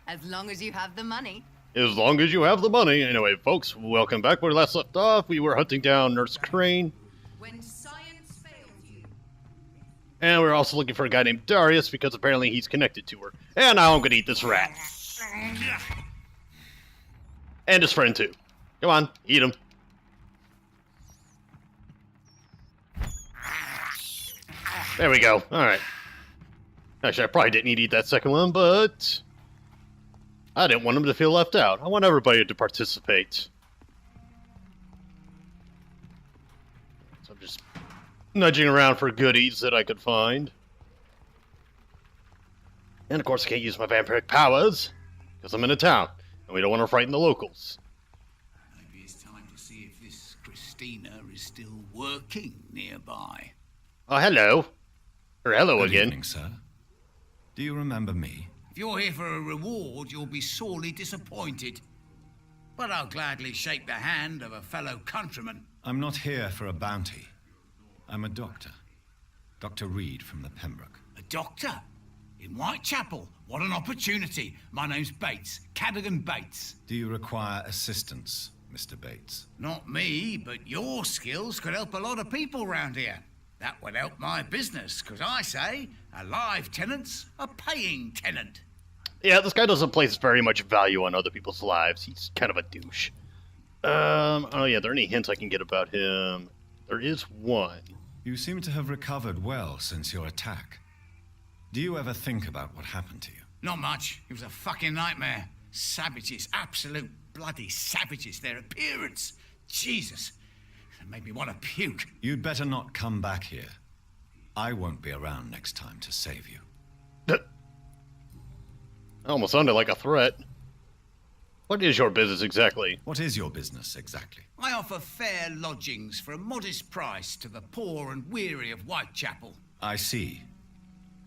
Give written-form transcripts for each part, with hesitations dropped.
As long as you have the money. As long as you have the money. Anyway, folks, welcome back. Where we last left off, we were hunting down Nurse Crane. When science fails you. And we're also looking for a guy named Darius, because apparently he's connected to her. And now I'm gonna eat this rat. And his friend, too. Come on, eat him. There we go. Alright. Actually, I probably didn't need to eat that second one, but I didn't want him to feel left out. I want everybody to participate. So I'm just nudging around for goodies that I could find. And of course I can't use my vampiric powers, because I'm in a town, and we don't want to frighten the locals. Maybe it's time to see if this Christina is still working nearby. Oh, hello. Or hello Good again. evening, sir. Do you remember me? If you're here for a reward, you'll be sorely disappointed. But I'll gladly shake the hand of a fellow countryman. I'm not here for a bounty. I'm a doctor. Dr. Reid from the Pembroke. A doctor? In Whitechapel? What an opportunity. My name's Bates. Cadogan Bates. Do you require assistance, Mr. Bates? Not me, but your skills could help a lot of people round here. That would help my business, because I say a live tenant's a paying tenant. Yeah, this guy doesn't place very much value on other people's lives. He's kind of a douche. Oh yeah, are there any hints I can get about him? There is one. You seem to have recovered well since your attack. Do you ever think about what happened to you? Not much. It was a fucking nightmare. Savages, absolute bloody savages. Their appearance. Jesus. It made me want to puke. You'd better not come back here. I won't be around next time to save you. That almost sounded like a threat. What is your business exactly? What is your business exactly? I offer fair lodgings for a modest price to the poor and weary of Whitechapel. I see.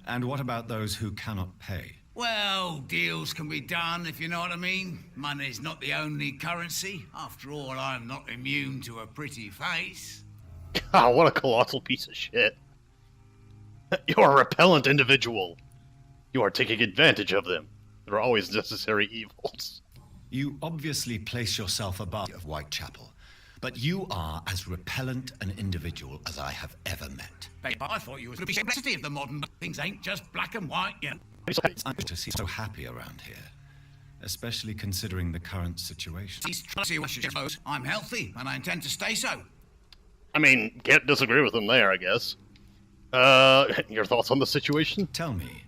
And what about those who cannot pay? Well, deals can be done, if you know what I mean. Money's not the only currency. After all, I'm not immune to a pretty face. God, what a colossal piece of shit. You're a repellent individual. You are taking advantage of them. There are always necessary evils. You obviously place yourself above of Whitechapel, but you are as repellent an individual as I have ever met. Babe, I thought you was the complexity of the modern. Things ain't just black and white, you know. I'm to see so happy around here, especially considering the current situation. I'm healthy, and I intend to stay so. I mean, can't disagree with him there, I guess. Your thoughts on the situation? Tell me,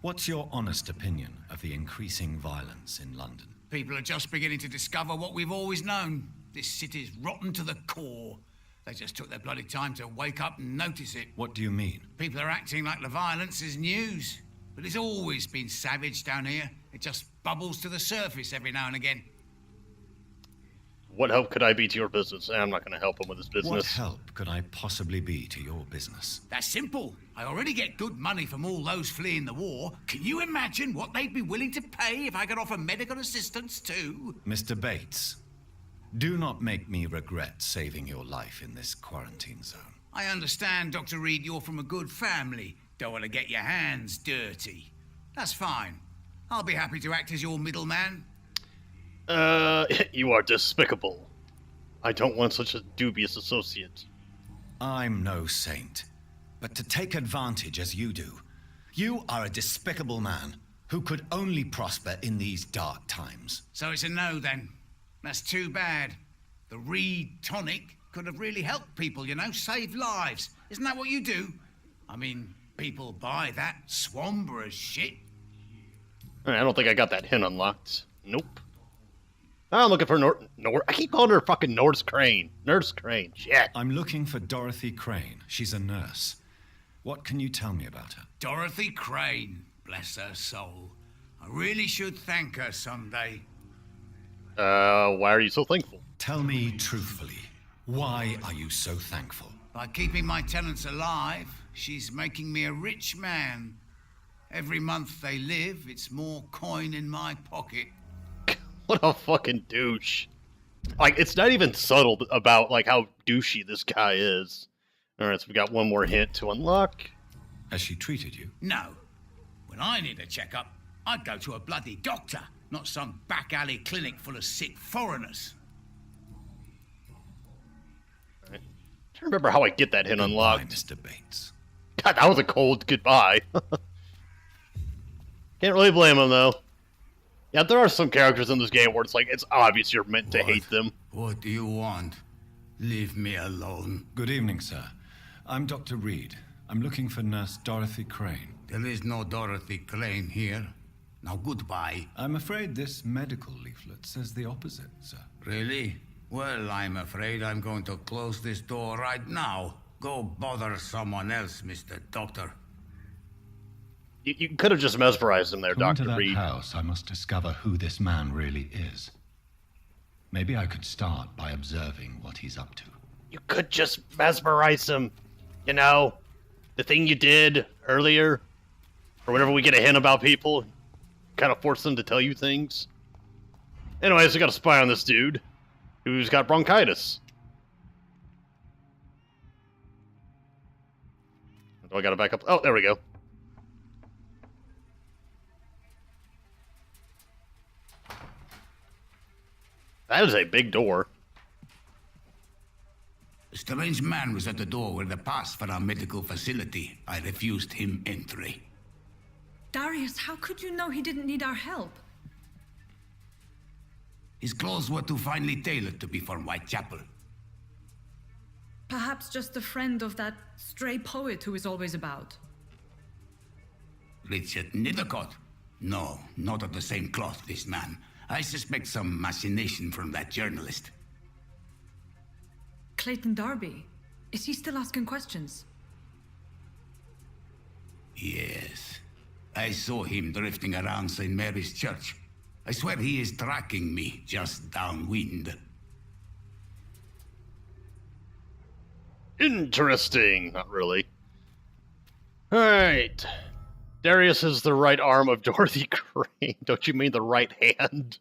what's your honest opinion of the increasing violence in London? People are just beginning to discover what we've always known. This city's rotten to the core. They just took their bloody time to wake up and notice it. What do you mean? People are acting like the violence is news. But it's always been savage down here. It just bubbles to the surface every now and again. What help could I be to your business? I'm not going to help him with his business. What help could I possibly be to your business? That's simple. I already get good money from all those fleeing the war. Can you imagine what they'd be willing to pay if I could offer medical assistance too? Mr. Bates, do not make me regret saving your life in this quarantine zone. I understand, Dr. Reid, you're from a good family. Don't want to get your hands dirty. That's fine. I'll be happy to act as your middleman. You are despicable. I don't want such a dubious associate. I'm no saint, but to take advantage as you do, you are a despicable man who could only prosper in these dark times. So it's a no, then. That's too bad. The Reid tonic could have really helped people, you know, save lives. Isn't that what you do? I mean, people buy that Swamburgh shit. I don't think I got that hint unlocked. Nope. I'm looking for I keep calling her fucking Nurse Crane. Nurse Crane. Shit. I'm looking for Dorothy Crane. She's a nurse. What can you tell me about her? Dorothy Crane. Bless her soul. I really should thank her someday. Why are you so thankful? Tell me truthfully, why are you so thankful? By keeping my tenants alive, she's making me a rich man. Every month they live, it's more coin in my pocket. What a fucking douche. Like, it's not even subtle about, like, how douchey this guy is. Alright, so we got one more hint to unlock. Has she treated you? No. When I need a checkup, I'd go to a bloody doctor, not some back alley clinic full of sick foreigners. I can't remember how I get that hint unlocked. Goodbye, Mr. Bates. God, that was a cold goodbye. Can't really blame him, though. Yeah, there are some characters in this game where it's like, it's obvious you're meant to hate them. What do you want? Leave me alone. Good evening, sir. I'm Dr. Reid. I'm looking for Nurse Dorothy Crane. There is no Dorothy Crane here. Now, goodbye. I'm afraid this medical leaflet says the opposite, sir. Really? Well, I'm afraid I'm going to close this door right now. Go bother someone else, Mr. Doctor. You could have just mesmerized him there, Come Dr. into that Reid. house, I must discover who this man really is. Maybe I could start by observing what he's up to. You could just mesmerize him. You know, the thing you did earlier, or whenever we get a hint about people, kind of force them to tell you things. Anyways, we got a spy on this dude who's got bronchitis. Do I gotta back up? Oh, there we go. That is a big door. A strange man was at the door with a pass for our medical facility. I refused him entry. Darius, how could you know he didn't need our help? His clothes were too finely tailored to be from Whitechapel. Perhaps just a friend of that stray poet who is always about. Richard Nethercott? No, not of the same cloth, this man. I suspect some machination from that journalist. Clayton Darby. Is he still asking questions? Yes. I saw him drifting around St. Mary's Church. I swear he is tracking me just downwind. Interesting. Not really. Alright. Darius is the right arm of Dorothy Crane. Don't you mean the right hand?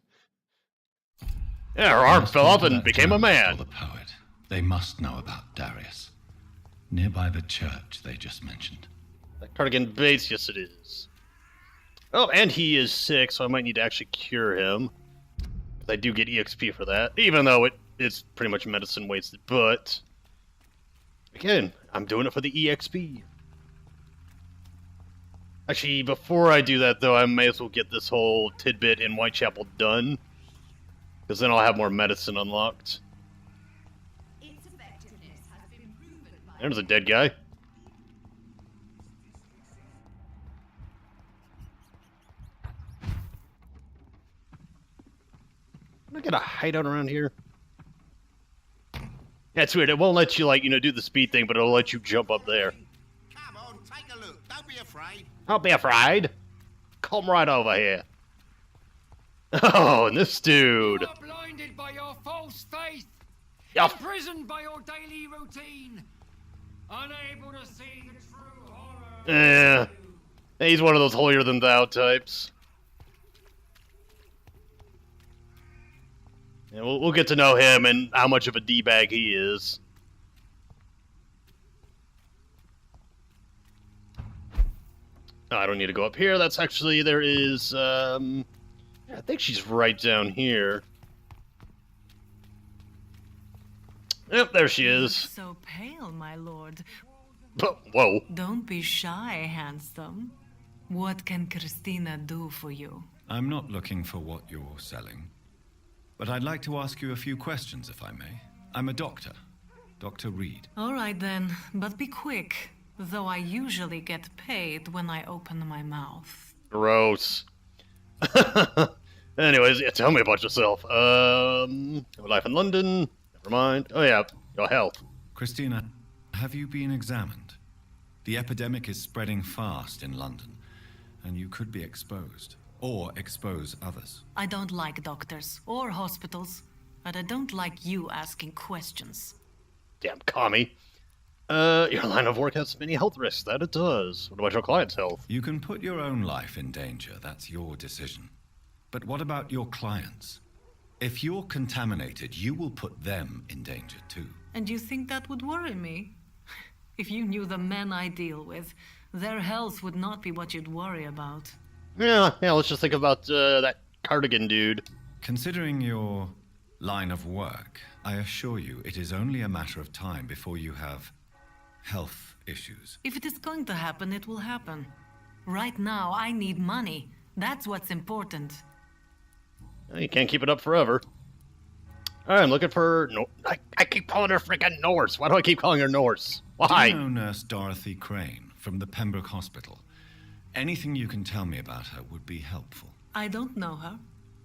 Yeah, her arm fell off and became a man. The poet. They must know about Darius. Nearby the church they just mentioned. That cardigan Bates, yes it is. Oh, and he is sick, so I might need to actually cure him. I do get EXP for that, even though it's pretty much medicine wasted. But, again, I'm doing it for the EXP. Actually, before I do that, though, I may as well get this whole tidbit in Whitechapel done. Because then I'll have more medicine unlocked. Its effectiveness has been proven by There's a dead guy. Am I gonna hide out around here? Yeah, it's weird. It won't let you, like, do the speed thing, but it'll let you jump up there. Come on, take a look. Don't be afraid. Don't be afraid. Come right over here. Oh, and this dude. You are blinded by your false faith, Yeah. imprisoned by your daily routine, unable to see the true horror. Yeah. He's one of those holier-than-thou types. Yeah, we'll get to know him and how much of a D-bag he is. Oh, I don't need to go up here. That's actually, there is, I think she's right down here. Yep, there she is. So pale, my lord. Whoa. Don't be shy, handsome. What can Christina do for you? I'm not looking for what you're selling. But I'd like to ask you a few questions, if I may. I'm a doctor. Dr. Reid. All right then, but be quick. Though I usually get paid when I open my mouth. Gross. Anyways, yeah, tell me about yourself. Your life in London. Never mind. Oh yeah, your health. Christina, have you been examined? The epidemic is spreading fast in London, and you could be exposed. Or expose others. I don't like doctors or hospitals, but I don't like you asking questions. Damn commie. Your line of work has many health risks. That it does. What about your client's health? You can put your own life in danger. That's your decision. But what about your clients? If you're contaminated, you will put them in danger too. And you think that would worry me? If you knew the men I deal with, their health would not be what you'd worry about. Yeah, let's just think about that cardigan dude. Considering your line of work, I assure you it is only a matter of time before you have health issues. If it is going to happen, it will happen. Right now, I need money. That's what's important. You can't keep it up forever. Alright, I'm looking for... No, I keep calling her freaking Norse. Why do I keep calling her Norse? Why? Do you know Nurse Dorothy Crane from the Pembroke Hospital? Anything you can tell me about her would be helpful. I don't know her,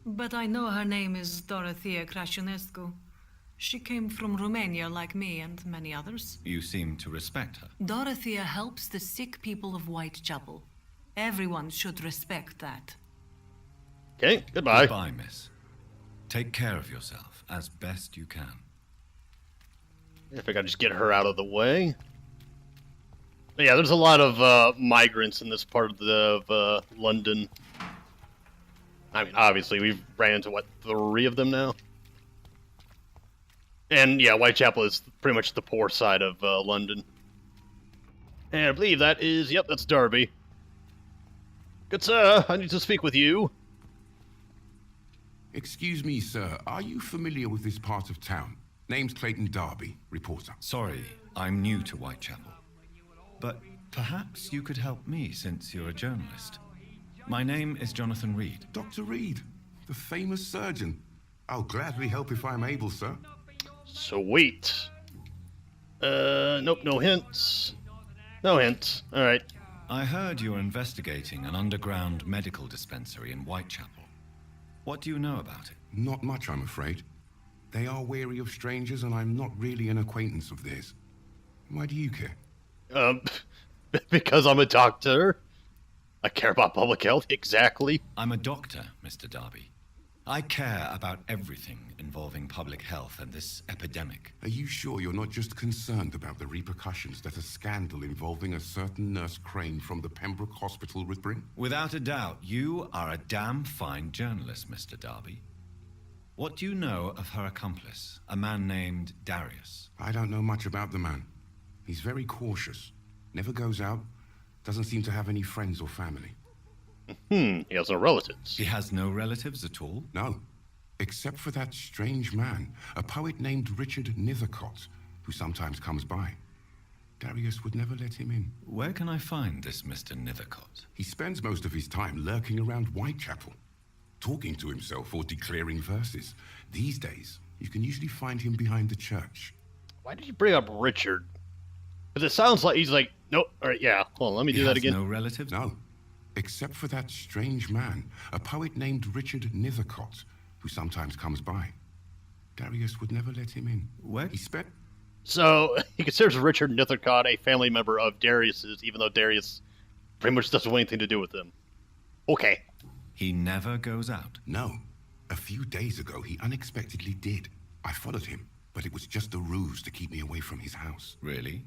but I know her name is Dorothea Crăciunescu. She came from Romania like me and many others. You seem to respect her. Dorothea helps the sick people of Whitechapel. Everyone should respect that. Okay, goodbye. Goodbye, miss. Take care of yourself as best you can. I think I just get her out of the way. But yeah, there's a lot of migrants in this part of London. I mean, obviously, we've ran into, what, 3 of them now? And yeah, Whitechapel is pretty much the poor side of London. And I believe that is, yep, that's Darby. Good sir, I need to speak with you. Excuse me, sir. Are you familiar with this part of town? Name's Clayton Darby, reporter. Sorry, I'm new to Whitechapel. But perhaps you could help me since you're a journalist. My name is Jonathan Reid. Dr. Reid, the famous surgeon. I'll gladly help if I'm able, sir. Sweet. Nope, no hints. No hints. Alright. I heard you're investigating an underground medical dispensary in Whitechapel. What do you know about it? Not much, I'm afraid. They are wary of strangers, and I'm not really an acquaintance of theirs. Why do you care? Because I'm a doctor. I care about public health, exactly. I'm a doctor, Mr. Darby. I care about everything involving public health and this epidemic. Are you sure you're not just concerned about the repercussions that a scandal involving a certain Nurse Crane from the Pembroke Hospital would bring? Without a doubt, you are a damn fine journalist, Mr. Darby. What do you know of her accomplice, a man named Darius? I don't know much about the man. He's very cautious. Never goes out. Doesn't seem to have any friends or family. He has no relatives. He has no relatives at all? No. Except for that strange man, a poet named Richard Nethercott, who sometimes comes by. Darius would never let him in. Where can I find this Mr. Nethercott? He spends most of his time lurking around Whitechapel, talking to himself or declaring verses. These days, you can usually find him behind the church. Why did you bring up Richard? Because it sounds like he's like, nope, alright, yeah, hold on, let me do that again. No relatives? No. Except for that strange man, a poet named Richard Nethercott, who sometimes comes by. Darius would never let him in. Where? He spent... So, he considers Richard Nethercott a family member of Darius's, even though Darius pretty much doesn't want anything to do with him. Okay. He never goes out? No. A few days ago, he unexpectedly did. I followed him, but it was just a ruse to keep me away from his house. Really?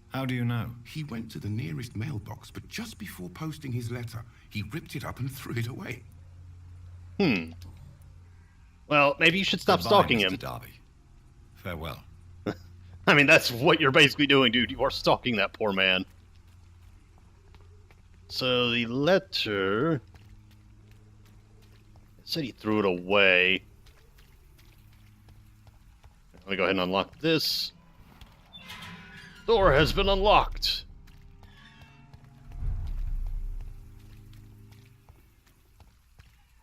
How do you know? He went to the nearest mailbox, but just before posting his letter, he ripped it up and threw it away. Well, maybe you should stop Goodbye, stalking Mr. him. Darby. Farewell. I mean, that's what you're basically doing, dude. You are stalking that poor man. So, the letter... It said he threw it away. Let me go ahead and unlock this. Door has been unlocked.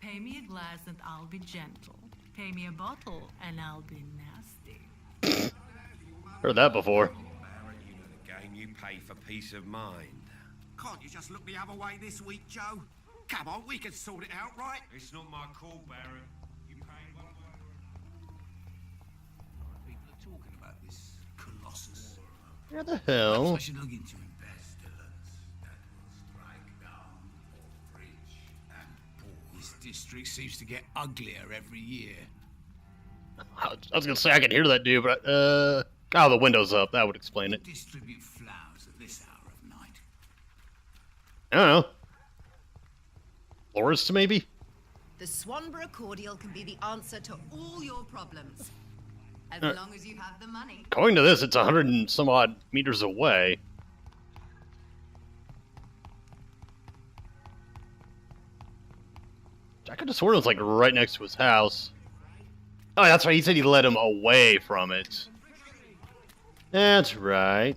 Pay me a glass and I'll be gentle. Pay me a bottle and I'll be nasty. Heard that before. Barrett, you know the game. You pay for peace of mind. Can't you just look the other way this week, Joe? Come on, we can sort it out, right? It's not my call, Barrett. You pay one way. People are talking about this Colossus. Where the hell? I should look into him. This district seems to get uglier every year. I was gonna say I can hear that dude, but oh, the window's up. That would explain it. Distribute flowers at this hour of night. I don't know. Florist, maybe? The Swanborough cordial can be the answer to all your problems. As long as you have the money. According to this, it's 100 and some odd meters away. I could have sworn it was like right next to his house. Oh, that's right. He said he led him away from it. That's right.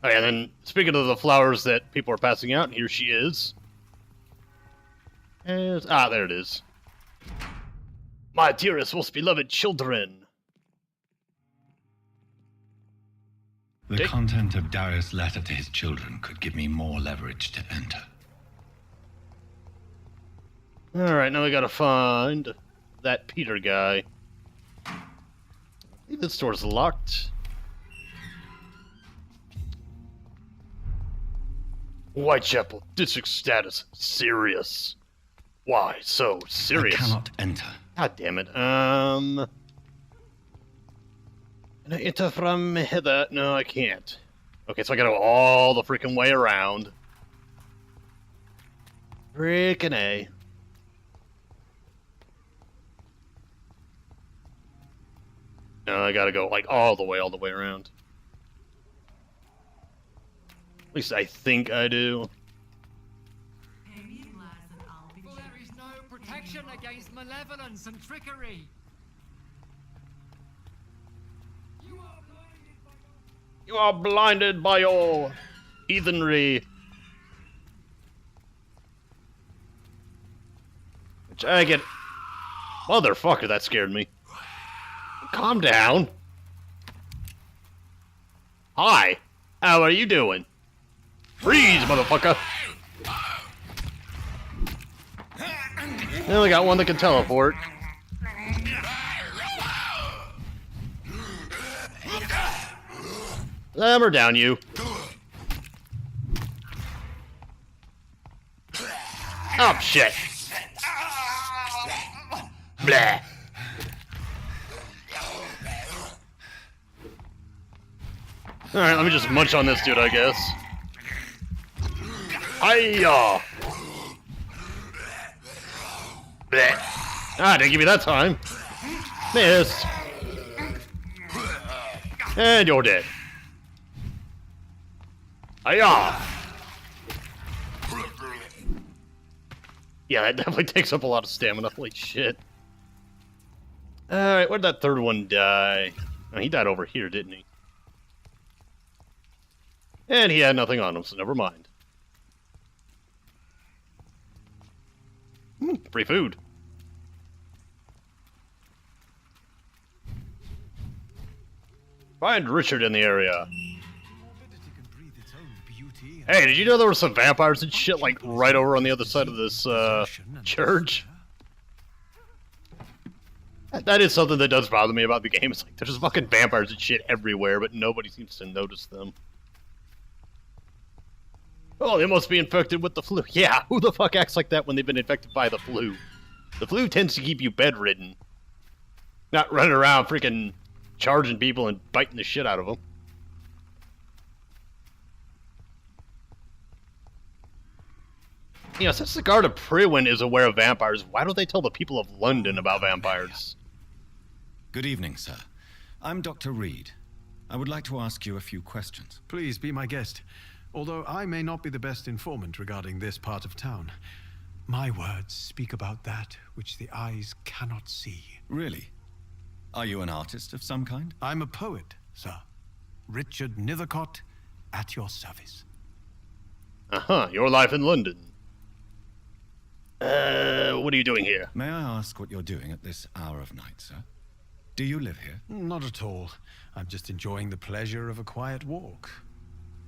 Oh, yeah, and then speaking of the flowers that people are passing out, here she is. There it is. My dearest, most beloved children. The content of Darius' letter to his children could give me more leverage to enter. Alright, now we gotta find that Peter guy. I think this door's locked. Whitechapel, district status, serious. Why so serious? I cannot enter. God damn it. Can I enter from hither? No, I can't. Okay, so I gotta go all the freaking way around. Freaking A. No, I gotta go like all the way around. At least I think I do. For there is no protection against malevolence and trickery. You are blinded by your heathenry. Which I get. Motherfucker, that scared me. Calm down. Hi. How are you doing? Freeze, motherfucker. Now we got one that can teleport. Hammer down, you. Oh, shit. Blah. Alright, let me just munch on this dude, I guess. Hiya! Bleh. Ah, didn't give me that time. Missed. And you're dead. Hiya! Yeah, that definitely takes up a lot of stamina. Holy shit. Alright, where'd that third one die? Oh, he died over here, didn't he? And he had nothing on him, so never mind. Free food. Find Richard in the area. Hey, did you know there were some vampires and shit, like, right over on the other side of this, church? That is something that does bother me about the game. It's like, there's fucking vampires and shit everywhere, but nobody seems to notice them. Oh, they must be infected with the flu. Yeah, who the fuck acts like that when they've been infected by the flu? The flu tends to keep you bedridden. Not running around freaking charging people and biting the shit out of them. You know, since the Guard of Prewin is aware of vampires, why don't they tell the people of London about vampires? Good evening, sir. I'm Dr. Reid. I would like to ask you a few questions. Please be my guest. Although I may not be the best informant regarding this part of town, my words speak about that which the eyes cannot see. Really? Are you an artist of some kind? I'm a poet, sir. Richard Nethercott, at your service. Uh-huh, your life in London. What are you doing here? May I ask what you're doing at this hour of night, sir? Do you live here? Not at all. I'm just enjoying the pleasure of a quiet walk.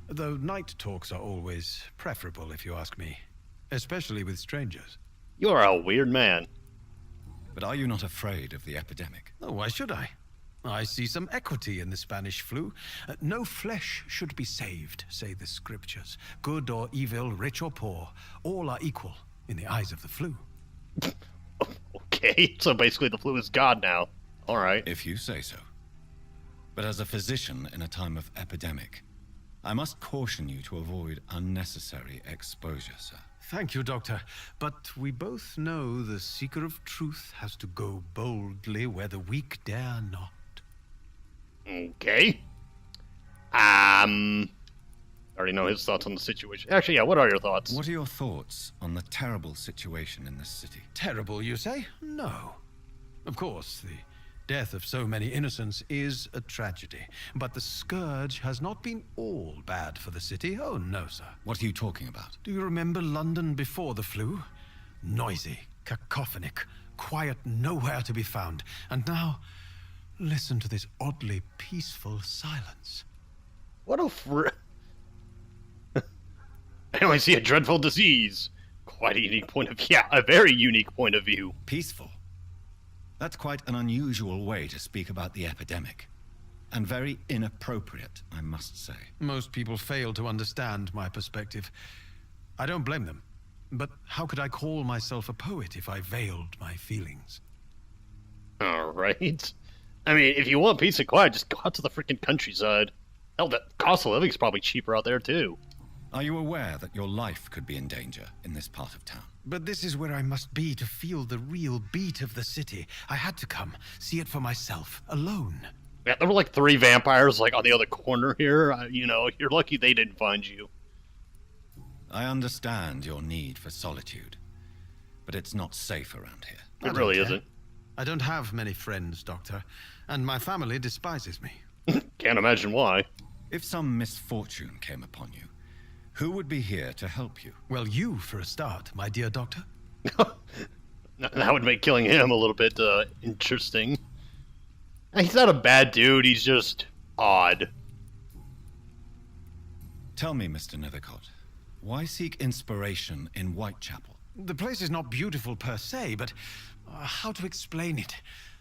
Though night talks are always preferable, if you ask me. Especially with strangers. You're a weird man. But are you not afraid of the epidemic? Oh, why should I? I see some equity in the Spanish flu. No flesh should be saved, say the scriptures. Good or evil, rich or poor, all are equal in the eyes of the flu. Okay, so basically the flu is God now. Alright. If you say so. But as a physician in a time of epidemic, I must caution you to avoid unnecessary exposure, sir. Thank you, Doctor. But we both know the seeker of truth has to go boldly where the weak dare not. Okay. Already know his thoughts on the situation. Actually, yeah, what are your thoughts? What are your thoughts on the terrible situation in this city? Terrible, you say? No. Of course, the death of so many innocents is a tragedy. But the scourge has not been all bad for the city. Oh, no, sir. What are you talking about? Do you remember London before the flu? Noisy, cacophonic, quiet nowhere to be found. And now, listen to this oddly peaceful silence. What a I only see a dreadful disease. Quite a unique point of view. Yeah, a very unique point of view. Peaceful? That's quite an unusual way to speak about the epidemic. And very inappropriate, I must say. Most people fail to understand my perspective. I don't blame them. But how could I call myself a poet if I veiled my feelings? Alright. I mean, if you want peace and quiet, just go out to the freaking countryside. Hell, the cost of living's probably cheaper out there, too. Are you aware that your life could be in danger in this part of town? But this is where I must be to feel the real beat of the city. I had to come, see it for myself, alone. Yeah, there were like 3 vampires, like, on the other corner here. You know, you're lucky they didn't find you. I understand your need for solitude, but it's not safe around here. It really isn't. I don't have many friends, Doctor, and my family despises me. Can't imagine why. If some misfortune came upon you, who would be here to help you? Well, you, for a start, my dear Doctor. That would make killing him a little bit interesting. He's not a bad dude, he's just odd. Tell me, Mr. Nethercott, why seek inspiration in Whitechapel? The place is not beautiful per se, but how to explain it?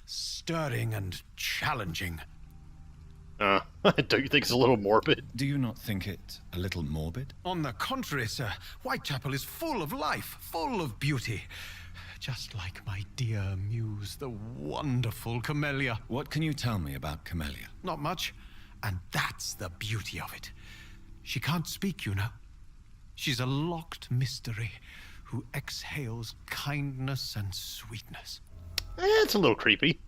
Stirring and challenging. Don't you think it's a little morbid? Do you not think it a little morbid? On the contrary, sir. Whitechapel is full of life, full of beauty. Just like my dear muse, the wonderful Camellia. What can you tell me about Camellia? Not much. And that's the beauty of it. She can't speak, you know. She's a locked mystery who exhales kindness and sweetness. It's a little creepy.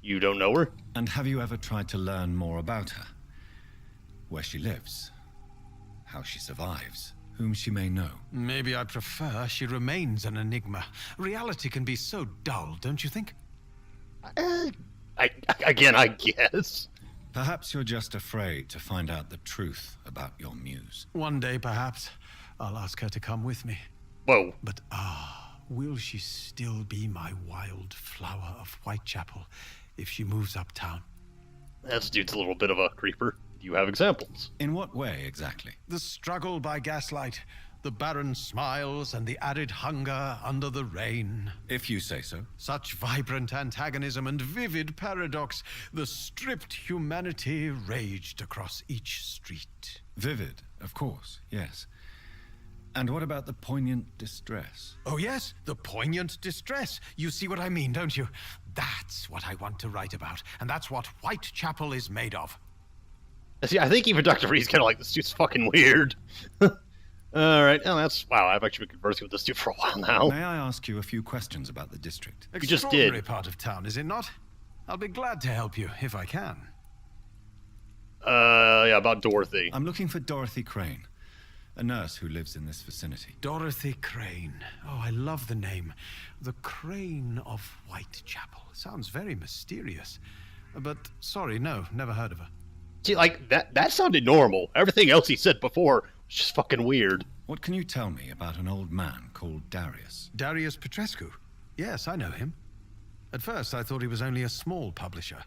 You don't know her? And have you ever tried to learn more about her? Where she lives? How she survives? Whom she may know? Maybe I prefer she remains an enigma. Reality can be so dull, don't you think? I guess. Perhaps you're just afraid to find out the truth about your muse. One day, perhaps, I'll ask her to come with me. Whoa. But will she still be my wild flower of Whitechapel if she moves uptown? That dude's a little bit of a creeper. Do you have examples? In what way, exactly? The struggle by gaslight, the barren smiles, and the arid hunger under the rain. If you say so. Such vibrant antagonism and vivid paradox. The stripped humanity raged across each street. Vivid, of course, yes. And what about the poignant distress? Oh yes, the poignant distress. You see what I mean, don't you? That's what I want to write about, and that's what Whitechapel is made of. See, I think even Dr. Reid's kind of like, this dude's fucking weird. Alright, oh, wow, I've actually been conversing with this dude for a while now. May I ask you a few questions about the district? You just did. Extraordinary part of town, is it not? I'll be glad to help you, if I can. Yeah, about Dorothy. I'm looking for Dorothy Crane, a nurse who lives in this vicinity. Dorothy Crane. Oh, I love the name. The Crane of Whitechapel. Sounds very mysterious. But, sorry, no, never heard of her. See, like, that sounded normal. Everything else he said before was just fucking weird. What can you tell me about an old man called Darius? Darius Petrescu? Yes, I know him. At first, I thought he was only a small publisher.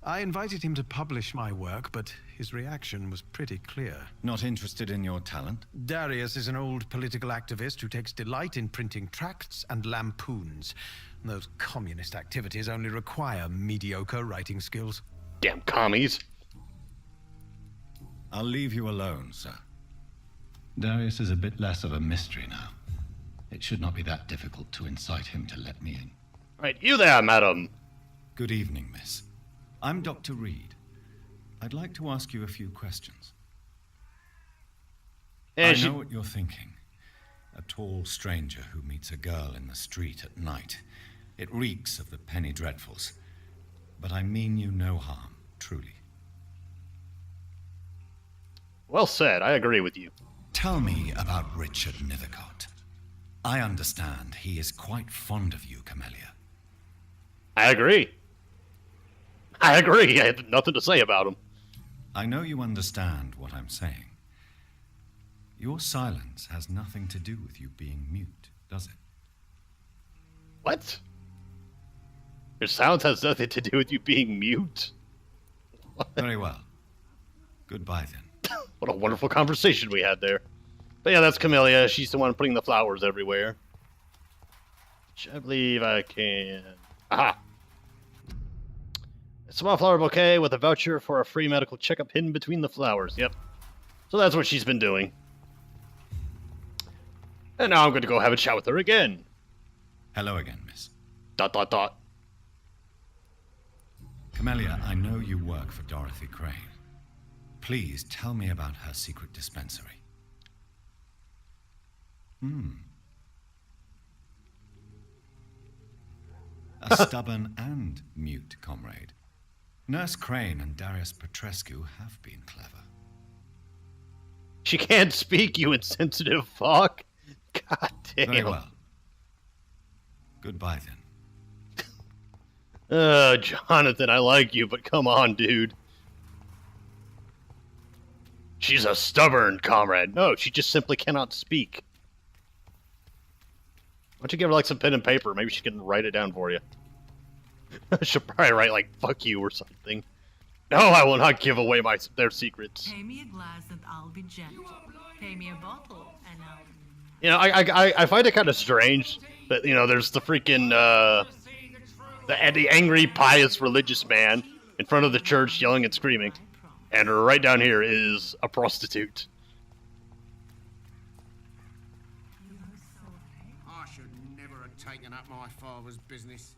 I invited him to publish my work, but his reaction was pretty clear. Not interested in your talent? Darius is an old political activist who takes delight in printing tracts and lampoons. Those communist activities only require mediocre writing skills. Damn commies. I'll leave you alone, sir. Darius is a bit less of a mystery now. It should not be that difficult to incite him to let me in. Right, you there, madam. Good evening, miss. I'm Dr. Reid. I'd like to ask you a few questions. I know what you're thinking. A tall stranger who meets a girl in the street at night. It reeks of the penny dreadfuls. But I mean you no harm. truly. Well said. I agree with you. Tell me about Richard Nithercott. I understand he is quite fond of you, Camellia. I agree. I agree. I have nothing to say about him. I know you understand what I'm saying. Your silence has nothing to do with you being mute, does it? What? Your silence has nothing to do with you being mute? Very well. Goodbye, then. What a wonderful conversation we had there. But yeah, that's Camellia. She's the one putting the flowers everywhere. Which I believe I can... Aha! A small flower bouquet with a voucher for a free medical checkup hidden between the flowers. Yep. So that's what she's been doing. And now I'm going to go have a chat with her again. Hello again, miss. ... Camellia, I know you work for Dorothy Crane. Please tell me about her secret dispensary. A stubborn and mute comrade. Nurse Crane and Darius Petrescu have been clever. She can't speak, you insensitive fuck. God damn. Very well. Goodbye, then. Jonathan, I like you, but come on, dude. She's a stubborn comrade. No, she just simply cannot speak. Why don't you give her, like, some pen and paper? Maybe she can write it down for you. She'll probably write, like, fuck you or something. No, I will not give away their secrets. Pay me a glass and I'll be gentle. Pay me a bottle and I'll... You know, I find it kind of strange that, you know, there's the freaking, the angry, pious, religious man in front of the church yelling and screaming. And right down here is a prostitute. I should never have taken up my father's business.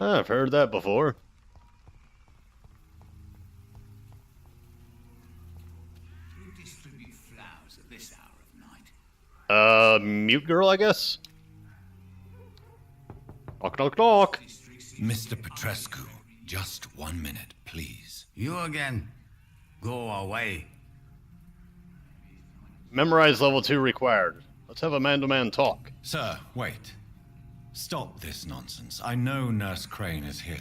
I've heard that before. Who distribute flowers at this hour of night? Mute girl, I guess? Knock, knock, knock. Mr. Petrescu, just 1 minute, please. You again. Go away. Memorize level 2 required. Let's have a man-to-man talk. Sir, wait. Stop this nonsense. I know Nurse Crane is here.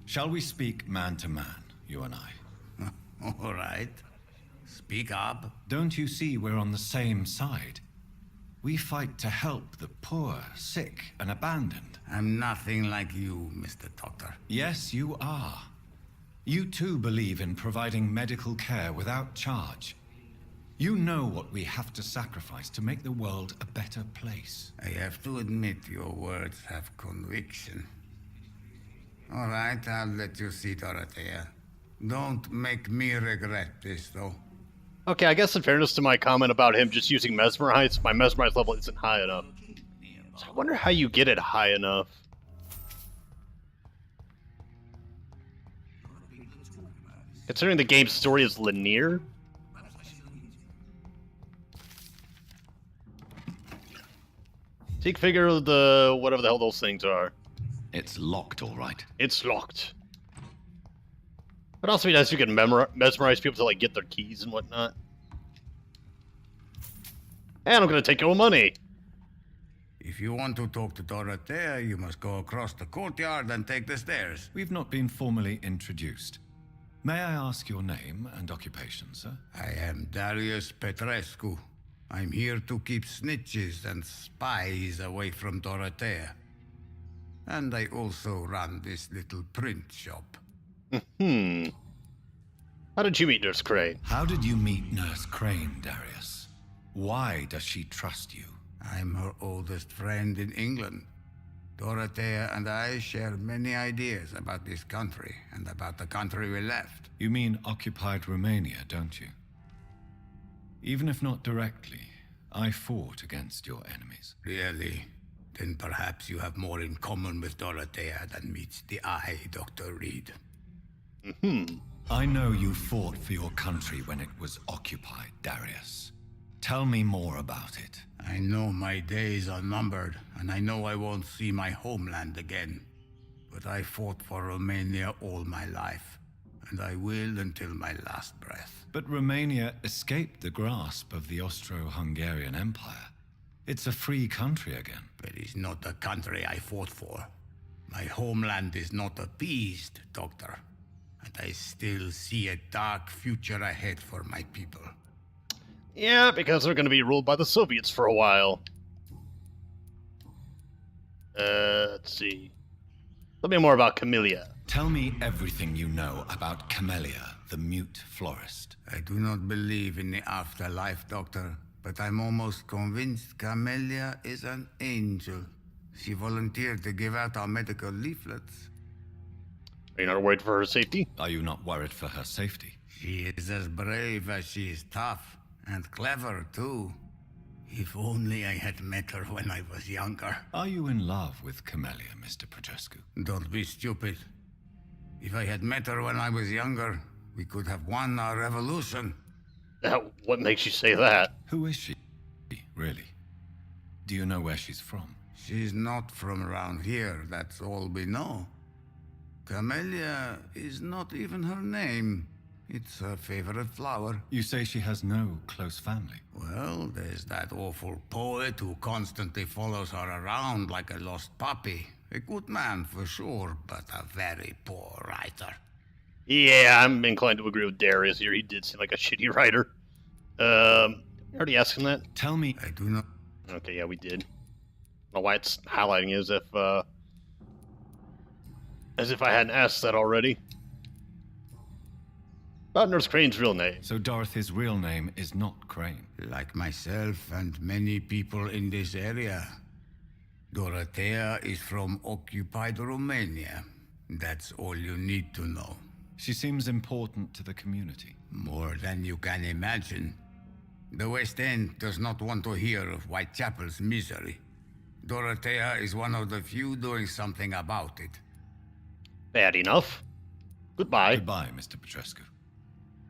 Shall we speak man-to-man, you and I? All right. Speak up. Don't you see we're on the same side? We fight to help the poor, sick, and abandoned. I'm nothing like you, Mr. Doctor. Yes, you are. You too believe in providing medical care without charge. You know what we have to sacrifice to make the world a better place. I have to admit your words have conviction. All right, I'll let you see, Dorothea. Don't make me regret this, though. Okay, I guess in fairness to my comment about him just using Mesmerize, my Mesmerize level isn't high enough. So I wonder how you get it high enough. Considering the game's story is linear? Take figure of the whatever the hell those things are. It's locked, all right. It's locked. But also be nice if you can mesmerize people to like get their keys and whatnot. And I'm gonna take your money. If you want to talk to Dorothea, you must go across the courtyard and take the stairs. We've not been formally introduced. May I ask your name and occupation, sir? I am Darius Petrescu. I'm here to keep snitches and spies away from Dorothea. And I also run this little print shop. How did you meet Nurse Crane? How did you meet Nurse Crane, Darius? Why does she trust you? I'm her oldest friend in England. Dorothea and I share many ideas about this country and about the country we left. You mean occupied Romania, don't you? Even if not directly, I fought against your enemies. Really? Then perhaps you have more in common with Dorothea than meets the eye, Dr. Reid. I know you fought for your country when it was occupied, Darius. Tell me more about it. I know my days are numbered, and I know I won't see my homeland again. but I fought for Romania all my life, and I will until my last breath. But Romania escaped the grasp of the Austro-Hungarian Empire. It's a free country again. But it's not the country I fought for. My homeland is not appeased, Doctor. And I still see a dark future ahead for my people. Yeah, because they're going to be ruled by the Soviets for a while. Let's see. Tell me more about Camellia. Tell me everything you know about Camellia, the mute florist. I do not believe in the afterlife, Doctor, but I'm almost convinced Camellia is an angel. She volunteered to give out our medical leaflets. Are you not worried for her safety? Are you not worried for her safety? She is as brave as she is tough, and clever, too. If only I had met her when I was younger. Are you in love with Camellia, Mr. Petrescu? Don't be stupid. If I had met her when I was younger, we could have won our revolution. What makes you say that? Who is she, really? Do you know where she's from? She's not from around here, that's all we know. Camellia is not even her name. It's her favorite flower. You say she has no close family? Well, there's that awful poet who constantly follows her around like a lost puppy. A good man for sure, but a very poor writer. Yeah, I'm inclined to agree with Darius here. He did seem like a shitty writer. Already asked him that? Tell me. I do not. Okay, yeah, we did. I don't know why it's highlighting it as if I hadn't asked that already. About Nurse Crane's real name. So Dorothy's real name is not Crane? Like myself and many people in this area. Dorothea is from occupied Romania. That's all you need to know. She seems important to the community. More than you can imagine. The West End does not want to hear of Whitechapel's misery. Dorothea is one of the few doing something about it. Bad enough. Goodbye. Goodbye, Mr. Petrescu.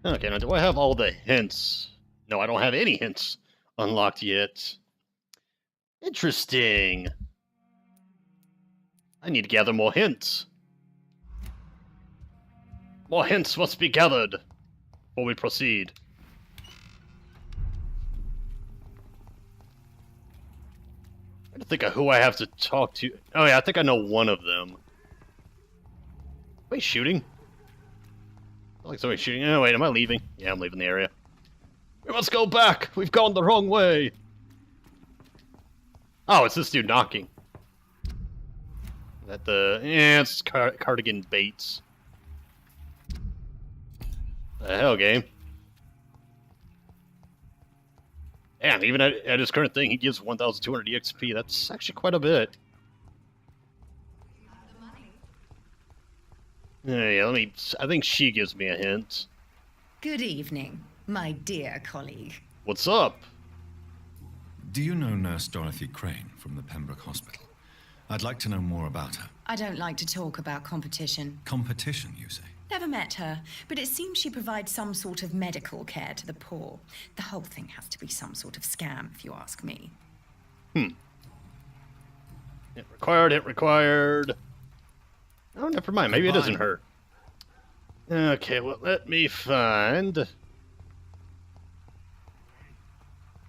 Okay, now do I have all the hints? No, I don't have any hints unlocked yet. Interesting. I need to gather more hints. More hints must be gathered before we proceed. I think of who I have to talk to. Oh yeah, I think I know one of them. Wait, shooting? I feel like somebody's shooting. Oh wait, am I leaving? Yeah, I'm leaving the area. We must go back. We've gone the wrong way. Oh, it's this dude knocking. That the it's Cardigan Bates. The hell, game. Damn, even at his current thing, he gives 1,200 EXP. That's actually quite a bit. Yeah, I think she gives me a hint. Good evening, my dear colleague. What's up? Do you know Nurse Dorothy Crane from the Pembroke Hospital? I'd like to know more about her. I don't like to talk about competition. Competition, you say? Never met her, but it seems she provides some sort of medical care to the poor. The whole thing has to be some sort of scam, if you ask me. Hint required, hint required. Oh, never mind. Maybe it doesn't hurt. Okay, well, let me find... I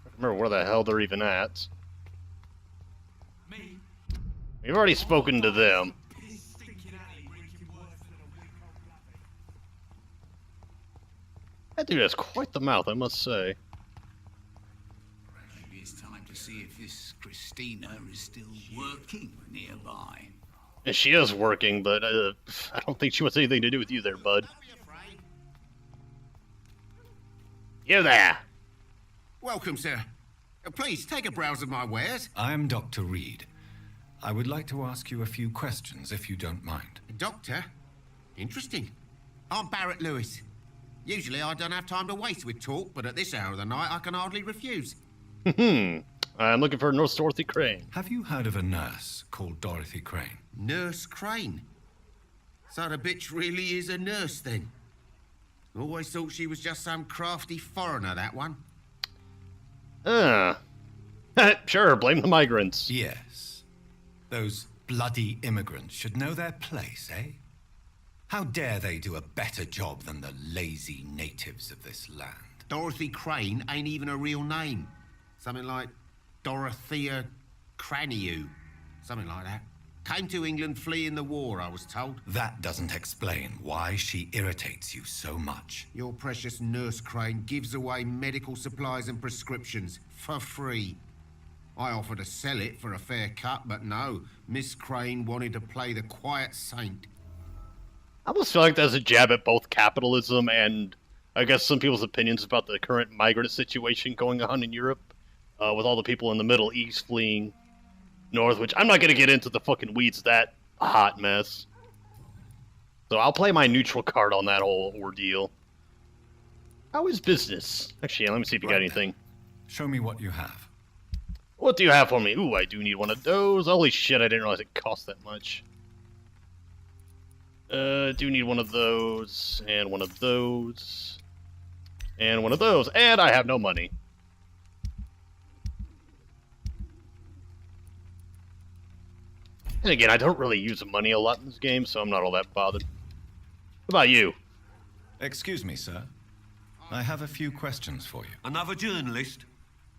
don't remember where the hell they're even at. We've already spoken to them. That dude has quite the mouth, I must say. Maybe it's time to see if this Christina is still working nearby. And she is working, but I don't think she wants anything to do with you there, bud. You there! Welcome, sir. Please, take a browse of my wares. I'm Dr. Reid. I would like to ask you a few questions, if you don't mind. Doctor? Interesting. I'm Barrett Lewis. Usually I don't have time to waste with talk, but at this hour of the night I can hardly refuse. I'm looking for Nurse Dorothy Crane. Have you heard of a nurse called Dorothy Crane? Nurse Crane? So the bitch really is a nurse, then? Always thought she was just some crafty foreigner, that one. Sure, blame the migrants. Yes. Those bloody immigrants should know their place, eh? How dare they do a better job than the lazy natives of this land? Dorothy Crane ain't even a real name. Something like Dorothea Craniu. Something like that. Came to England fleeing the war, I was told. That doesn't explain why she irritates you so much. Your precious Nurse Crane gives away medical supplies and prescriptions for free. I offered to sell it for a fair cut, but no. Miss Crane wanted to play the quiet saint. I almost feel like that's a jab at both capitalism and, I guess, some people's opinions about the current migrant situation going on in Europe, with all the people in the Middle East fleeing north, which I'm not going to get into the fucking weeds of that hot mess. So I'll play my neutral card on that whole ordeal. How is business? Actually, let me see if you got anything. Show me what you have. What do you have for me? Ooh, I do need one of those. Holy shit, I didn't realize it cost that much. Do need one of those, and one of those, and one of those, and I have no money. And again, I don't really use money a lot in this game, so I'm not all that bothered. What about you? Excuse me, sir. I have a few questions for you. Another journalist?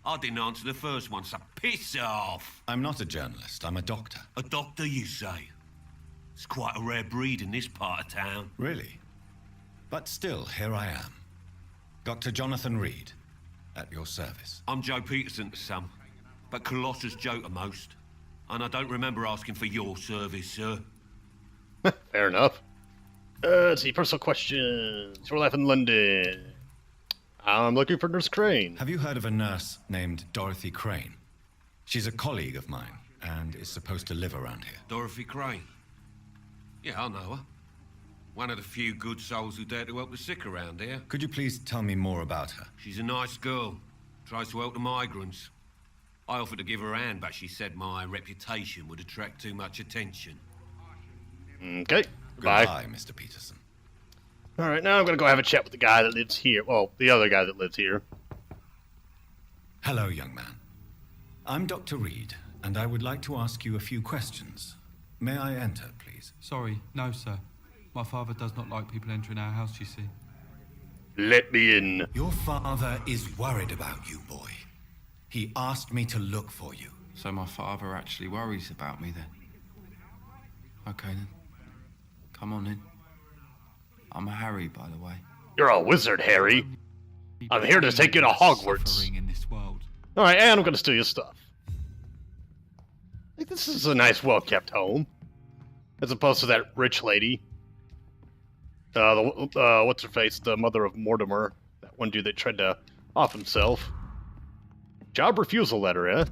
I didn't answer the first one, so piss off! I'm not a journalist, I'm a doctor. A doctor, you say? It's quite a rare breed in this part of town. Really? But still, here I am. Dr. Jonathan Reid, at your service. I'm Joe Peterson to some, but Colossus Joe to most. And I don't remember asking for your service, sir. Fair enough. Let's see, personal questions. Your life in London. I'm looking for Nurse Crane. Have you heard of a nurse named Dorothy Crane? She's a colleague of mine, and is supposed to live around here. Dorothy Crane? Yeah, I know her. One of the few good souls who dare to help the sick around here. Could you please tell me more about her? She's a nice girl. Tries to help the migrants. I offered to give her a hand, but she said my reputation would attract too much attention. Okay, goodbye. Goodbye, Mr. Peterson. Alright, now I'm gonna go have a chat with the guy that lives here. Well, the other guy that lives here. Hello, young man. I'm Dr. Reid, and I would like to ask you a few questions. May I enter, please? Sorry, no, sir. My father does not like people entering our house, you see. Let me in. Your father is worried about you, boy. He asked me to look for you. So my father actually worries about me then? Okay then. Come on in. I'm a Harry, by the way. You're a wizard, Harry. I'm here to take you to Hogwarts. In this world. Alright, and I'm gonna steal your stuff. I think this is a nice, well-kept home. As opposed to that rich lady. What's her face? The mother of Mortimer. That one dude that tried to off himself. Job refusal letter, eh?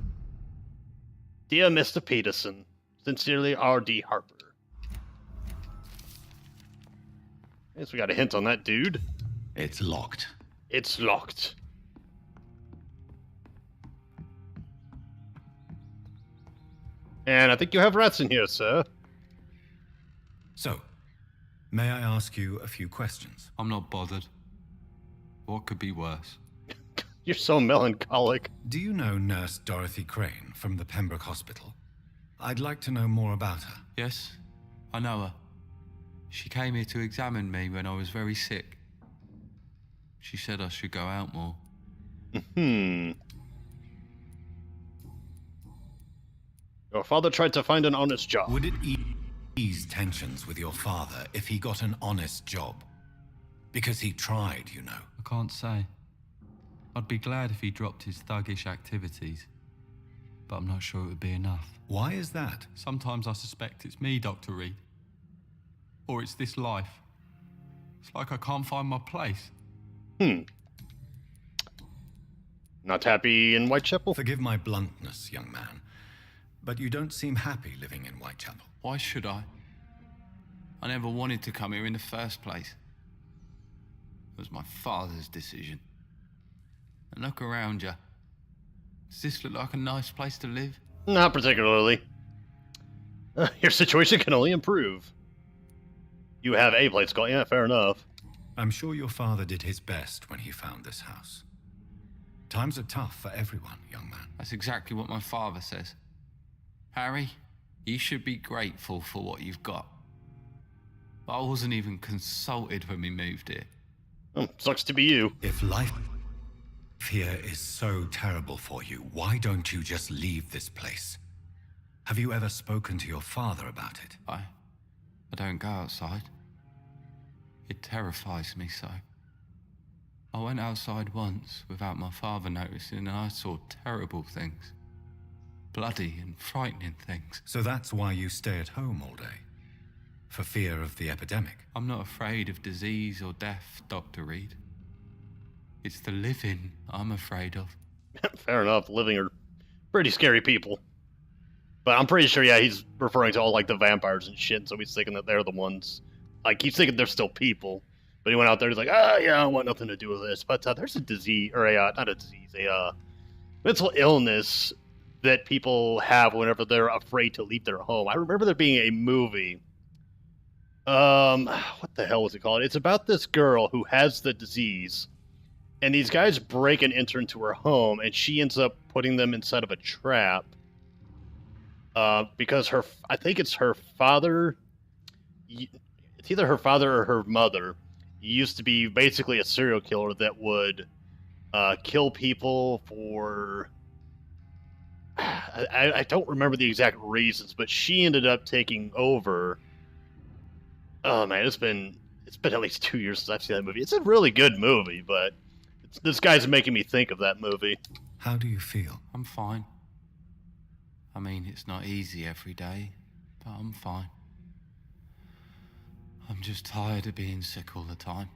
Dear Mr. Peterson, sincerely R.D. Harper. Guess we got a hint on that dude. It's locked. It's locked. And I think you have rats in here, sir. So, may I ask you a few questions? I'm not bothered. What could be worse? You're so melancholic. Do you know Nurse Dorothy Crane from the Pembroke Hospital? I'd like to know more about her. Yes, I know her. She came here to examine me when I was very sick. She said I should go out more. Your father tried to find an honest job. Would it ease tensions with your father if he got an honest job? Because he tried, you know. I can't say. I'd be glad if he dropped his thuggish activities. But I'm not sure it would be enough. Why is that? Sometimes I suspect it's me, Dr. Reid. Or it's this life. It's like I can't find my place. Not happy in Whitechapel? Forgive my bluntness, young man. But you don't seem happy living in Whitechapel. Why should I? I never wanted to come here in the first place. It was my father's decision. And look around you. Does this look like a nice place to live? Not particularly. Your situation can only improve. You have a place called, yeah, fair enough. I'm sure your father did his best when he found this house. Times are tough for everyone, young man. That's exactly what my father says. Harry, You should be grateful for what you've got. I wasn't even consulted when we moved here. Oh, sucks to be you. If life here is so terrible for you, why don't you just leave this place? Have you ever spoken to your father about it? I don't go outside. It terrifies me so. I went outside once without my father noticing and I saw terrible things. Bloody and frightening things. So that's why you stay at home all day? For fear of the epidemic? I'm not afraid of disease or death, Dr. Reid. It's the living I'm afraid of. Fair enough. Living are pretty scary people. But I'm pretty sure, yeah, he's referring to all, like, the vampires and shit, so he's thinking that they're the ones. Like, he's thinking they're still people. But he went out there, he's like, yeah, I want nothing to do with this. But there's a disease, or not a disease, a mental illness that people have whenever they're afraid to leave their home. I remember there being a movie. What the hell was it called? It's about this girl who has the disease, and these guys break and enter into her home, and she ends up putting them inside of a trap. Because I think it's her father, it's either her father or her mother, used to be basically a serial killer that would kill people for, I don't remember the exact reasons, but she ended up taking over. Oh man, it's been at least 2 years since I've seen that movie. It's a really good movie, but this guy's making me think of that movie. How do you feel? I'm fine. I mean, it's not easy every day, but I'm fine. I'm just tired of being sick all the time.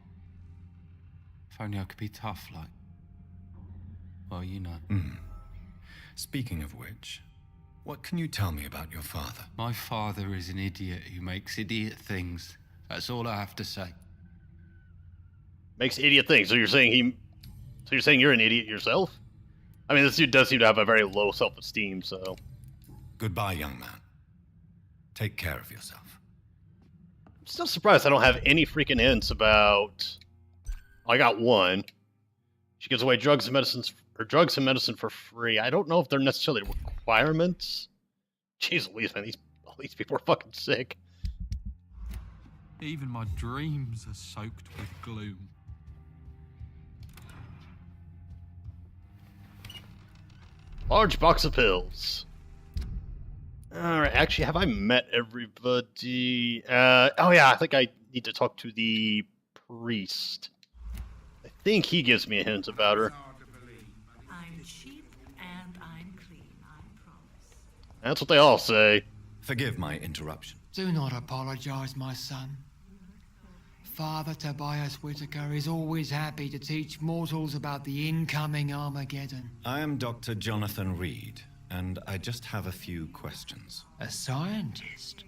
If only I could be tough like... Well, you know. Speaking of which, what can you tell me about your father? My father is an idiot who makes idiot things. That's all I have to say. Makes idiot things. So you're saying you're an idiot yourself? I mean, this dude does seem to have a very low self-esteem, so... Goodbye, young man. Take care of yourself. I'm still surprised I don't have any freaking hints about... I got one. She gives away drugs and medicine for free. I don't know if they're necessarily requirements. Jeez Louise, man, all these people are fucking sick. Even my dreams are soaked with gloom. Large box of pills. Alright, actually, have I met everybody? Oh yeah, I think I need to talk to the priest. I think he gives me a hint about her. I'm cheap and I'm clean, I promise. That's what they all say. Forgive my interruption. Do not apologize, my son. Father Tobias Whitaker is always happy to teach mortals about the incoming Armageddon. I am Dr. Jonathan Reid, and I just have a few questions. A scientist?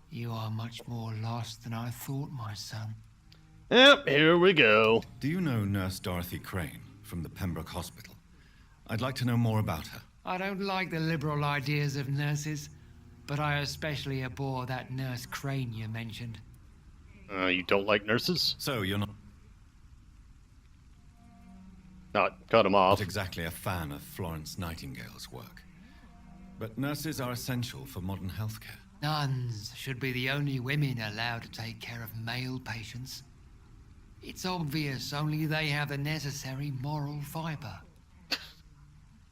You are much more lost than I thought, my son. Yep, here we go. Do you know Nurse Dorothy Crane from the Pembroke Hospital? I'd like to know more about her. I don't like the liberal ideas of nurses, but I especially abhor that Nurse Crane you mentioned. You don't like nurses? So you're not... Cut him off. Not exactly a fan of Florence Nightingale's work. But nurses are essential for modern healthcare. Nuns should be the only women allowed to take care of male patients. It's obvious only they have the necessary moral fiber.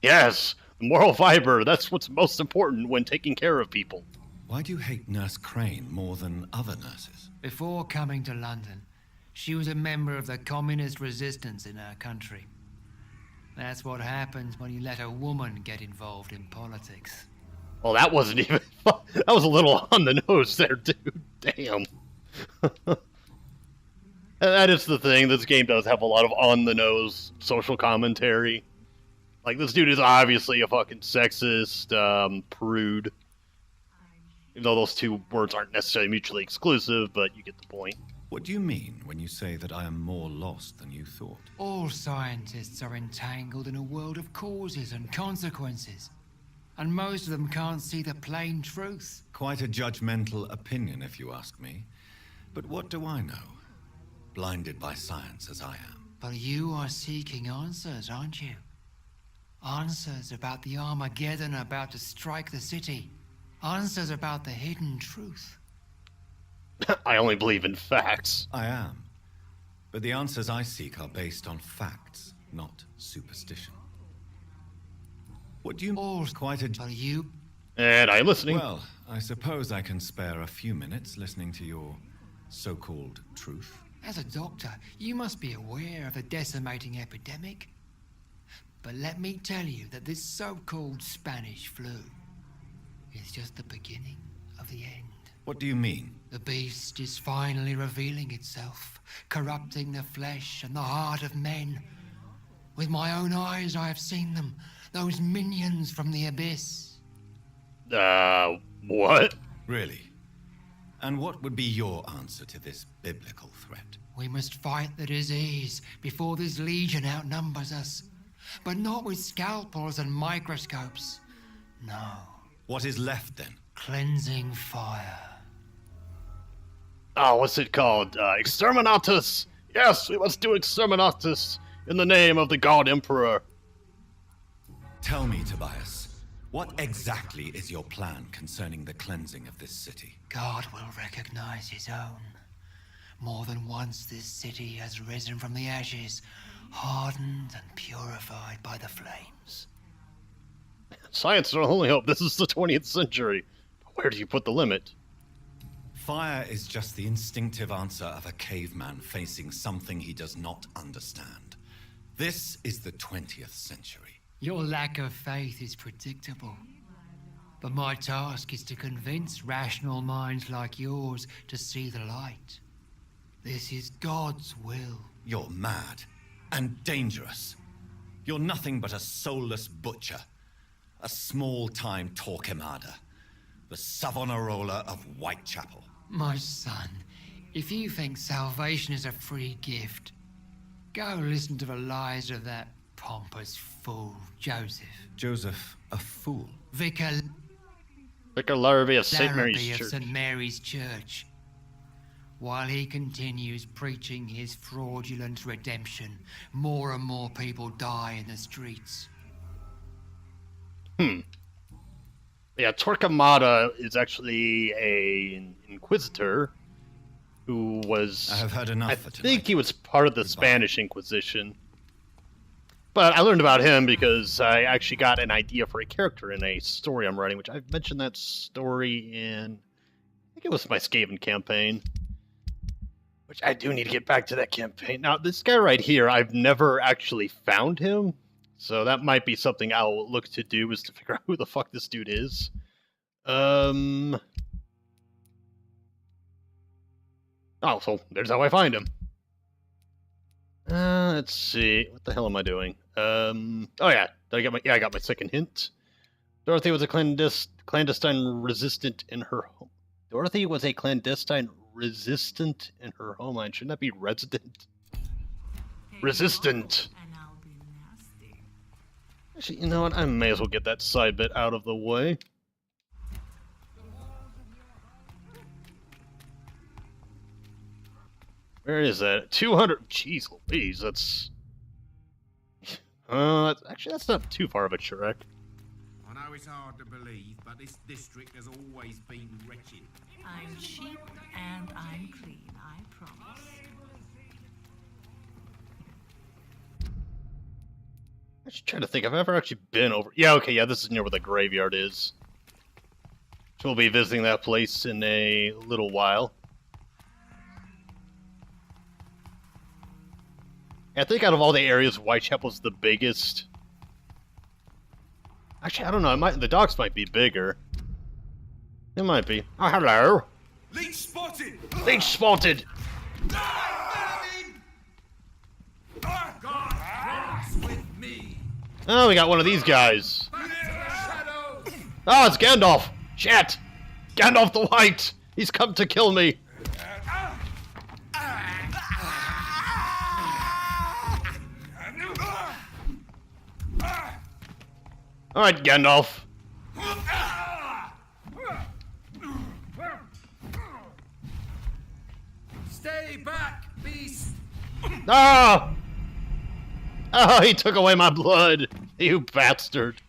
Yes, moral fiber. That's what's most important when taking care of people. Why do you hate Nurse Crane more than other nurses? Before coming to London, she was a member of the communist resistance in her country. That's what happens when you let a woman get involved in politics. Well, that wasn't even... That was a little on the nose there, dude. Damn. That is the thing. This game does have a lot of on-the-nose social commentary. Like, this dude is obviously a fucking sexist, prude. Even though those two words aren't necessarily mutually exclusive, but you get the point. What do you mean when you say that I am more lost than you thought? All scientists are entangled in a world of causes and consequences. And most of them can't see the plain truth. Quite a judgmental opinion, if you ask me. But what do I know? Blinded by science as I am. But you are seeking answers, aren't you? Answers about the Armageddon about to strike the city. Answers about the hidden truth. I only believe in facts. I am. But the answers I seek are based on facts, not superstition. What do you... All's quite a... Are you? And I'm listening. Well, I suppose I can spare a few minutes listening to your so-called truth. As a doctor, you must be aware of the decimating epidemic. But let me tell you that this so-called Spanish flu is just the beginning of the end. What do you mean? The beast is finally revealing itself, corrupting the flesh and the heart of men. With my own eyes I have seen them, those minions from the abyss. What? Really? And what would be your answer to this biblical threat? We must fight the disease before this legion outnumbers us. But not with scalpels and microscopes. No. What is left then? Cleansing fire. Oh, what's it called? Exterminatus! Yes, we must do Exterminatus in the name of the God Emperor. Tell me, Tobias, what exactly is your plan concerning the cleansing of this city? God will recognize his own. More than once this city has risen from the ashes, hardened and purified by the flames. Science is our only hope. This is the 20th century. Where do you put the limit? Fire is just the instinctive answer of a caveman facing something he does not understand. This is the 20th century. Your lack of faith is predictable. But my task is to convince rational minds like yours to see the light. This is God's will. You're mad and dangerous. You're nothing but a soulless butcher. A small-time Torquemada. The Savonarola of Whitechapel. My son, if you think salvation is a free gift, go listen to the lies of that pompous fool, Joseph. Joseph, a fool? Vicar Larrabee of St. Mary's Larrabee of Church. St. Mary's Church. While he continues preaching his fraudulent redemption, more and more people die in the streets. Yeah, Torquemada is actually an inquisitor who was... I have heard enough for tonight. I think he was part of the Spanish Inquisition. But I learned about him because I actually got an idea for a character in a story I'm writing, which I've mentioned that story in... I think it was my Skaven campaign. Which I do need to get back to that campaign. Now, this guy right here, I've never actually found him. So that might be something I'll look to do, is to figure out who the fuck this dude is. Oh, so there's how I find him. Let's see. What the hell am I doing? Oh yeah. Did I get my... Yeah, I got my second hint. Dorothy was a clandestine resistant in her home. Dorothy was a clandestine resistant in her homeland. Shouldn't that be resident? Resistant. Actually, you know what? I may as well get that side bit out of the way. Where is that? 200. Jeez Louise, that's... actually, that's not too far of a trek. I know it's hard to believe, but this district has always been wretched. I'm cheap and I'm clean, I promise. I'm just trying to think if I've ever actually been over... Yeah, okay, yeah, this is near where the graveyard is. So we'll be visiting that place in a little while. I think out of all the areas, Whitechapel's the biggest. Actually, I don't know. The docks might be bigger. It might be. Oh, hello. Leech spotted! Leech spotted! Oh, we got one of these guys. Oh, it's Gandalf. Shit. Gandalf the White. He's come to kill me. All right, Gandalf. Stay back, beast! Ah! Oh, he took away my blood. You bastard.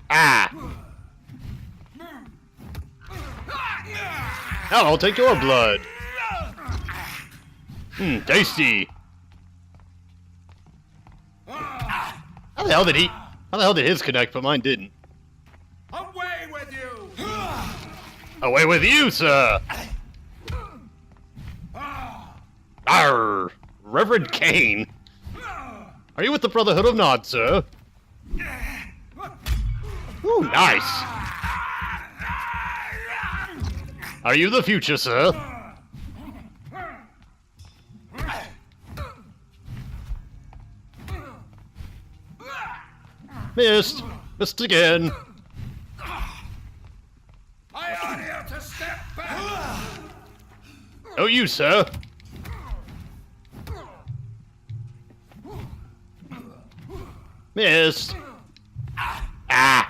Ah! Now I'll take your blood. Tasty. How the hell did his connect, but mine didn't? Away with you! Away with you, sir! Arr! Reverend Kane! Are you with the Brotherhood of Nod, sir? Ooh, nice! Are you the future, sir? Missed! Missed again! I ought you to step back! Oh, you, sir! Missed! Ah!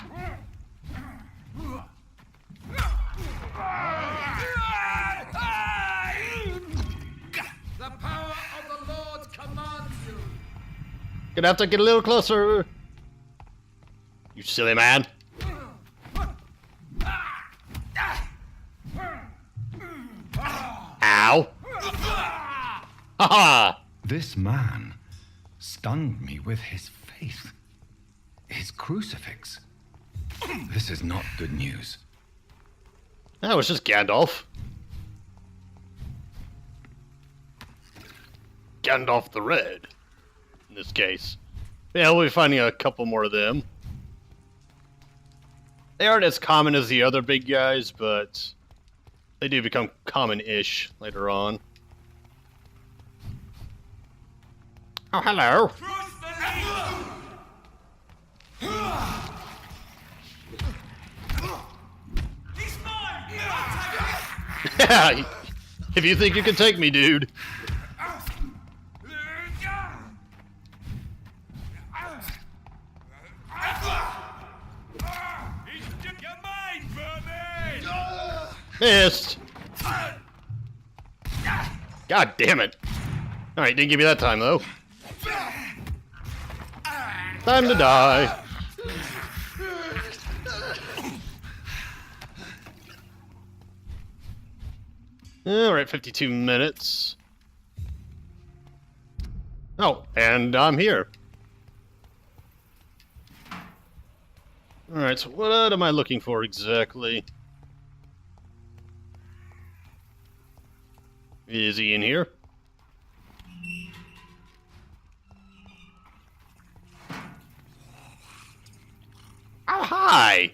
The power of the Lord commands you! Gonna have to get a little closer! You silly man! Ow! Haha! This man stunned me with his faith. His crucifix. This is not good news. That was just Gandalf. Gandalf the Red, in this case. Yeah, we'll be finding a couple more of them. They aren't as common as the other big guys, but they do become common-ish later on. Oh, hello. Yeah, if you think you can take me, dude. Missed. God damn it. Alright, didn't give me that time, though. Time to die. Alright, 52 minutes. Oh, and I'm here. Alright, so what am I looking for exactly? Is he in here? Oh, hi!